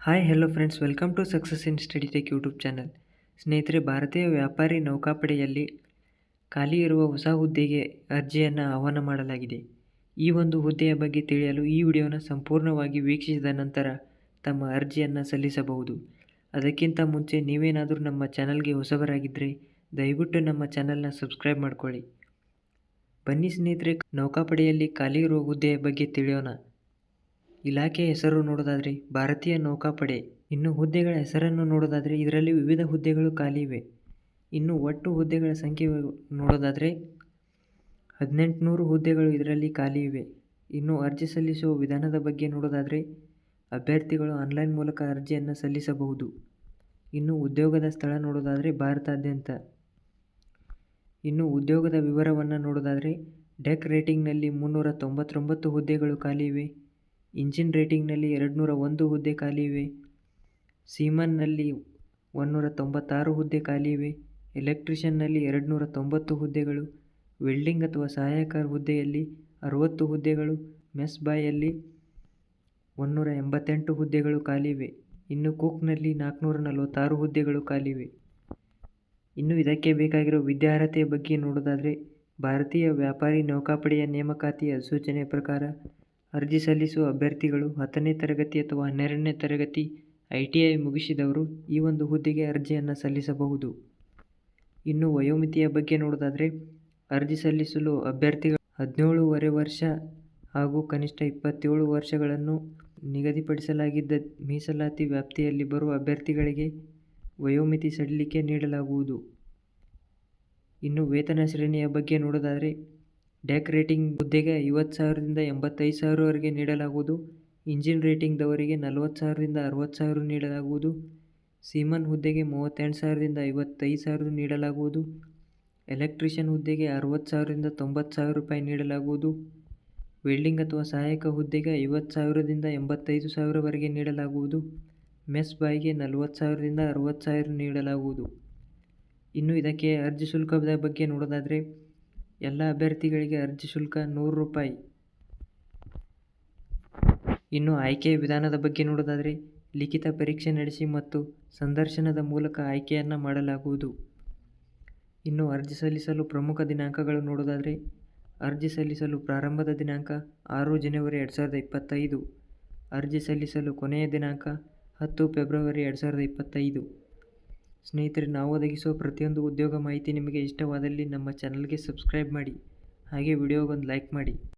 Hi hello friends, welcome to success in study tech YouTube channel. ಸ್ನೇಹಿತರೆ, ಭಾರತೀಯ ವ್ಯಾಪಾರಿ ನೌಕಾಪಡೆಯಲ್ಲಿ ಖಾಲಿ ಇರುವ ಹೊಸ ಹುದ್ದೆಗೆ ಅರ್ಜಿಯನ್ನು ಆಹ್ವಾನ ಮಾಡಲಾಗಿದೆ. ಈ ಒಂದು ಹುದ್ದೆಯ ಬಗ್ಗೆ ತಿಳಿಯಲು ಈ ವಿಡಿಯೋನ ಸಂಪೂರ್ಣವಾಗಿ ವೀಕ್ಷಿಸಿದ ನಂತರ ತಮ್ಮ ಅರ್ಜಿಯನ್ನು ಸಲ್ಲಿಸಬಹುದು. ಅದಕ್ಕಿಂತ ಮುಂಚೆ ನೀವೇನಾದರೂ ನಮ್ಮ ಚಾನಲ್ಗೆ ಹೊಸಬರಾಗಿದ್ದರೆ ದಯವಿಟ್ಟು ನಮ್ಮ ಚಾನಲ್ನ ಸಬ್ಸ್ಕ್ರೈಬ್ ಮಾಡ್ಕೊಳ್ಳಿ. ಬನ್ನಿ ಸ್ನೇಹಿತರೆ, ನೌಕಾಪಡೆಯಲ್ಲಿ ಖಾಲಿ ಇರುವ ಹುದ್ದೆಯ ಬಗ್ಗೆ ತಿಳಿಯೋಣ. ಇಲಾಖೆಯ ಹೆಸರು ನೋಡೋದಾದರೆ ಭಾರತೀಯ ನೌಕಾಪಡೆ. ಇನ್ನು ಹುದ್ದೆಗಳ ಹೆಸರನ್ನು ನೋಡೋದಾದರೆ ಇದರಲ್ಲಿ ವಿವಿಧ ಹುದ್ದೆಗಳು ಖಾಲಿ ಇವೆ. ಇನ್ನು ಒಟ್ಟು ಹುದ್ದೆಗಳ ಸಂಖ್ಯೆ ನೋಡೋದಾದರೆ 1800 ಹುದ್ದೆಗಳು ಇದರಲ್ಲಿ ಖಾಲಿ ಇವೆ. ಇನ್ನು ಅರ್ಜಿ ಸಲ್ಲಿಸುವ ವಿಧಾನದ ಬಗ್ಗೆ ನೋಡೋದಾದರೆ ಅಭ್ಯರ್ಥಿಗಳು ಆನ್ಲೈನ್ ಮೂಲಕ ಅರ್ಜಿಯನ್ನು ಸಲ್ಲಿಸಬಹುದು. ಇನ್ನು ಉದ್ಯೋಗದ ಸ್ಥಳ ನೋಡೋದಾದರೆ ಭಾರತಾದ್ಯಂತ. ಇನ್ನು ಉದ್ಯೋಗದ ವಿವರವನ್ನು ನೋಡೋದಾದರೆ ಡೆಕ್ ರೇಟಿಂಗ್ನಲ್ಲಿ 399 ಹುದ್ದೆಗಳು ಖಾಲಿ ಇವೆ. ಇಂಜಿನ್ ರೇಟಿಂಗ್ನಲ್ಲಿ 201 ಹುದ್ದೆ ಖಾಲಿ ಇವೆ. ಸೀಮನ್ನಲ್ಲಿ 196 ಹುದ್ದೆ ಖಾಲಿ ಇವೆ. ಎಲೆಕ್ಟ್ರಿಷಿಯನ್ನಲ್ಲಿ 290 ಹುದ್ದೆಗಳು. ವೆಲ್ಡಿಂಗ್ ಅಥವಾ ಸಹಾಯಕ ಹುದ್ದೆಯಲ್ಲಿ 60 ಹುದ್ದೆಗಳು. ಮೆಸ್ ಬಾಯಲ್ಲಿ 188 ಹುದ್ದೆಗಳು ಖಾಲಿ ಇವೆ. ಇನ್ನು ಕುಕ್ನಲ್ಲಿ 446 ಹುದ್ದೆಗಳು ಖಾಲಿ ಇವೆ. ಇನ್ನು ಇದಕ್ಕೆ ಬೇಕಾಗಿರುವ ವಿದ್ಯಾರ್ಹತೆಯ ಬಗ್ಗೆ ನೋಡೋದಾದರೆ ಭಾರತೀಯ ವ್ಯಾಪಾರಿ ನೌಕಾಪಡೆಯ ನೇಮಕಾತಿ ಅಧಿಸೂಚನೆಯ ಪ್ರಕಾರ ಅರ್ಜಿ ಸಲ್ಲಿಸುವ ಅಭ್ಯರ್ಥಿಗಳು 10ನೇ ತರಗತಿ ಅಥವಾ 12ನೇ ತರಗತಿ ITI ಮುಗಿಸಿದವರು ಈ ಒಂದು ಹುದ್ದೆಗೆ ಅರ್ಜಿಯನ್ನು ಸಲ್ಲಿಸಬಹುದು. ಇನ್ನು ವಯೋಮಿತಿಯ ಬಗ್ಗೆ ನೋಡೋದಾದರೆ ಅರ್ಜಿ ಸಲ್ಲಿಸಲು ಅಭ್ಯರ್ಥಿಗಳು 17.5 ವರ್ಷ ಹಾಗೂ ಕನಿಷ್ಠ 27 ವರ್ಷಗಳನ್ನು ನಿಗದಿಪಡಿಸಲಾಗಿದ್ದ ಮೀಸಲಾತಿ ವ್ಯಾಪ್ತಿಯಲ್ಲಿ ಬರುವ ಅಭ್ಯರ್ಥಿಗಳಿಗೆ ವಯೋಮಿತಿ ಸಡಿಲಿಕೆ ನೀಡಲಾಗುವುದು. ಇನ್ನು ವೇತನ ಶ್ರೇಣಿಯ ಬಗ್ಗೆ ನೋಡೋದಾದರೆ ಡೆಕ್ ರೇಟಿಂಗ್ ಹುದ್ದೆಗೆ 50,000ದಿಂದ 85,000ವರೆಗೆ ನೀಡಲಾಗುವುದು. ಇಂಜಿನ್ ರೇಟಿಂಗ್ದವರಿಗೆ 40,000ದಿಂದ 60,000 ನೀಡಲಾಗುವುದು. ಸೀಮನ್ ಹುದ್ದೆಗೆ 38,000ದಿಂದ 55,000 ನೀಡಲಾಗುವುದು. ಎಲೆಕ್ಟ್ರಿಷಿಯನ್ ಹುದ್ದೆಗೆ 60,000ರಿಂದ 90,000 ರೂಪಾಯಿ ನೀಡಲಾಗುವುದು. ವೆಲ್ಡಿಂಗ್ ಅಥವಾ ಸಹಾಯಕ ಹುದ್ದೆಗೆ 50,000ದಿಂದ 85,000ವರೆಗೆ ನೀಡಲಾಗುವುದು. ಮೆಸ್ ಬಾಯ್ಗೆ 40,000ರಿಂದ 60,000 ನೀಡಲಾಗುವುದು. ಇನ್ನು ಇದಕ್ಕೆ ಅರ್ಜಿ ಶುಲ್ಕದ ಬಗ್ಗೆ ನೋಡೋದಾದರೆ ಎಲ್ಲ ಅಭ್ಯರ್ಥಿಗಳಿಗೆ ಅರ್ಜಿ ಶುಲ್ಕ 100 ರೂಪಾಯಿ. ಇನ್ನು ಆಯ್ಕೆಯ ವಿಧಾನದ ಬಗ್ಗೆ ನೋಡೋದಾದರೆ ಲಿಖಿತ ಪರೀಕ್ಷೆ ನಡೆಸಿ ಮತ್ತು ಸಂದರ್ಶನದ ಮೂಲಕ ಆಯ್ಕೆಯನ್ನು ಮಾಡಲಾಗುವುದು. ಇನ್ನು ಅರ್ಜಿ ಸಲ್ಲಿಸಲು ಪ್ರಮುಖ ದಿನಾಂಕಗಳು ನೋಡೋದಾದರೆ ಅರ್ಜಿ ಸಲ್ಲಿಸಲು ಪ್ರಾರಂಭದ ದಿನಾಂಕ 6 ಜನವರಿ 2025. ಅರ್ಜಿ ಸಲ್ಲಿಸಲು ಕೊನೆಯ ದಿನಾಂಕ 10 ಫೆಬ್ರವರಿ 2025. ಸ್ನೇಹಿತರೆ, ನಾವು ಒದಗಿಸುವ ಪ್ರತಿಯೊಂದು ಉದ್ಯೋಗ ಮಾಹಿತಿ ನಿಮಗೆ ಇಷ್ಟವಾದಲ್ಲಿ ನಮ್ಮ ಚಾನಲ್ಗೆ ಸಬ್ಸ್ಕ್ರೈಬ್ ಮಾಡಿ, ಹಾಗೆ ವಿಡಿಯೋಗೊಂದು ಲೈಕ್ ಮಾಡಿ.